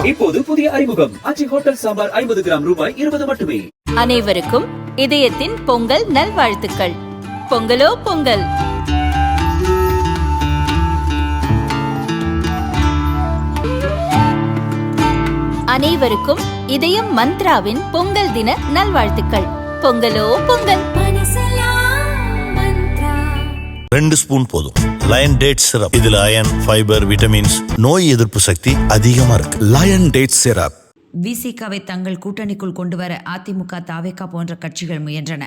இப்போது புதிய அறிமுகம் அச்சி ஹோட்டல் சாம்பார் 50 கிராம் ரூபாய் 20 மட்டுமே. அனைவருக்கும் இதயத்தின் பொங்கல் நல்வாழ்த்துக்கள். பொங்கலோ பொங்கல். அனைவருக்கும் இதயம் மந்த்ராவின் பொங்கல் தின நல்வாழ்த்துக்கள். பொங்கலோ பொங்கல். 2 ஸ்பூன் போதும். Lion date syrup. இதுல அயன், ஃபைபர், விட்டமின்ஸ், நோய் எதிர்ப்பு சக்தி அதிகமா இருக்கு. Line date syrup. விசிகாவை தங்கள் கூட்டணிக்குள் கொண்டுவர அதிமுக, தாவேகா போன்ற கட்சிகள் முயன்றன.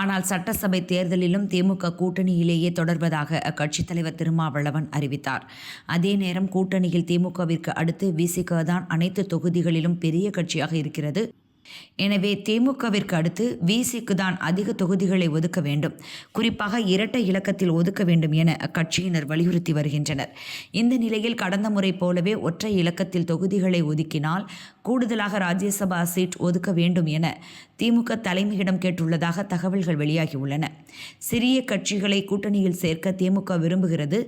ஆனால் சட்டசபை தேர்தலிலும் திமுக கூட்டணியிலேயே தொடர்வதாக அக்கட்சித் தலைவர் திருமாவளவன் அறிவித்தார். அதே நேரம் கூட்டணியில் திமுகவிற்கு அடுத்து விசிக தான் அனைத்து தொகுதிகளிலும் பெரிய கட்சியாக இருக்கிறது. எனவே திமுகவிற்கு அடுத்து விசிக்கு தான் அதிக தொகுதிகளை ஒதுக்க வேண்டும், குறிப்பாக இரட்டை இலக்கத்தில் ஒதுக்க வேண்டும் என அக்கட்சியினர் வலியுறுத்தி வருகின்றனர். இந்த நிலையில் கடந்த முறை போலவே ஒற்றை இலக்கத்தில் தொகுதிகளை ஒதுக்கினால் கூடுதலாக ராஜ்யசபா சீட் ஒதுக்க வேண்டும் என திமுக தலைமையிடம் கேட்டுள்ளதாக தகவல்கள் வெளியாகியுள்ளன. சிறிய கட்சிகளை கூட்டணியில் சேர்க்க திமுக விரும்புகிறது.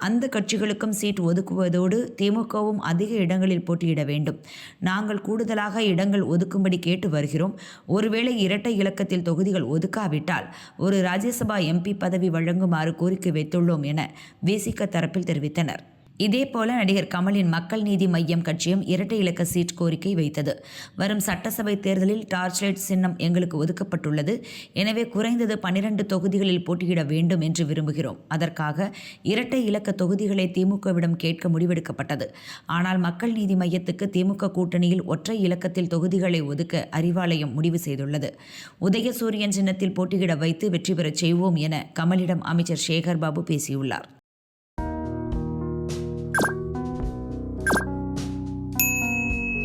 அந்த கட்சிகளுக்கும் சீட் ஒதுக்குவதோடு திமுகவும் அதிக இடங்களில் போட்டியிட வேண்டும். நாங்கள் கூடுதலாக இடங்கள் ஒதுக்கும்படி கேட்டு வருகிறோம். ஒருவேளை இரட்டை இலக்கத்தில் தொகுதிகள் ஒதுக்காவிட்டால் ஒரு ராஜ்யசபா எம்பி பதவி வழங்குமாறு கோரிக்கை வைத்துள்ளோம் என விசிக தரப்பில் தெரிவித்தனர். இதேபோல நடிகர் கமலின் மக்கள் நீதி மய்யம் கட்சியும் இரட்டை இலக்க சீட் கோரிக்கை வைத்தது. வரும் சட்டசபை தேர்தலில் டார்ச் லைட் சின்னம் எங்களுக்கு ஒதுக்கப்பட்டுள்ளது. எனவே குறைந்தது 12 தொகுதிகளில் போட்டியிட வேண்டும் என்று விரும்புகிறோம். அதற்காக இரட்டை இலக்க தொகுதிகளை திமுகவிடம் கேட்க முடிவெடுக்கப்பட்டது. ஆனால் மக்கள் நீதி மய்யத்துக்கு திமுக கூட்டணியில் ஒற்றை இலக்கத்தில் தொகுதிகளை ஒதுக்க அறிவாலயம் முடிவு செய்துள்ளது. உதயசூரியன் சின்னத்தில் போட்டியிட வைத்து வெற்றி பெறச் செய்வோம் என கமலிடம் அமைச்சர் சேகர் பாபு பேசியுள்ளார்.